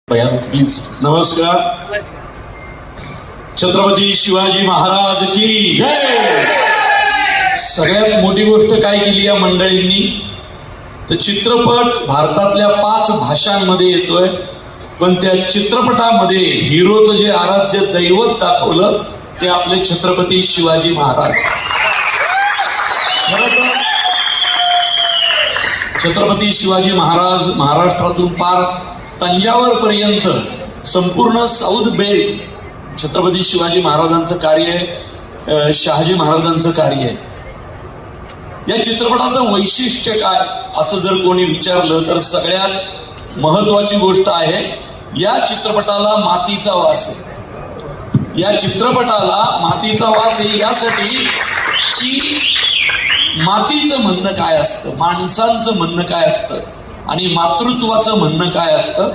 Please. नमस्कार. छत्रपती शिवाजी महाराज की जय. सगळ्यात मोठी गोष्ट काय केली या मंडळींनी, तर चित्रपट भारतातल्या 5 भाषांमध्ये येतोय, पण त्या चित्रपटामध्ये हिरोचं जे आराध्य दैवत दाखवलं ते आपले छत्रपती शिवाजी महाराज. खरं तर छत्रपती शिवाजी महाराज महाराष्ट्रातून पार तंजावर पर्यंत संपूर्ण साऊथ बेल्ट छत्रपती शिवाजी महाराजांचं कार्य आहे, शहाजी महाराजांचं कार्य आहे. या चित्रपटाचं वैशिष्ट्य काय असं जर कोणी विचारलं तर सगळ्यात महत्वाची गोष्ट आहे, या चित्रपटाला मातीचा वास आहे. या चित्रपटाला मातीचा वास आहे यासाठी की मातीचं म्हणणं काय असतं, माणसांचं म्हणणं काय असतं आणि मातृत्वाचं म्हणणं काय असतं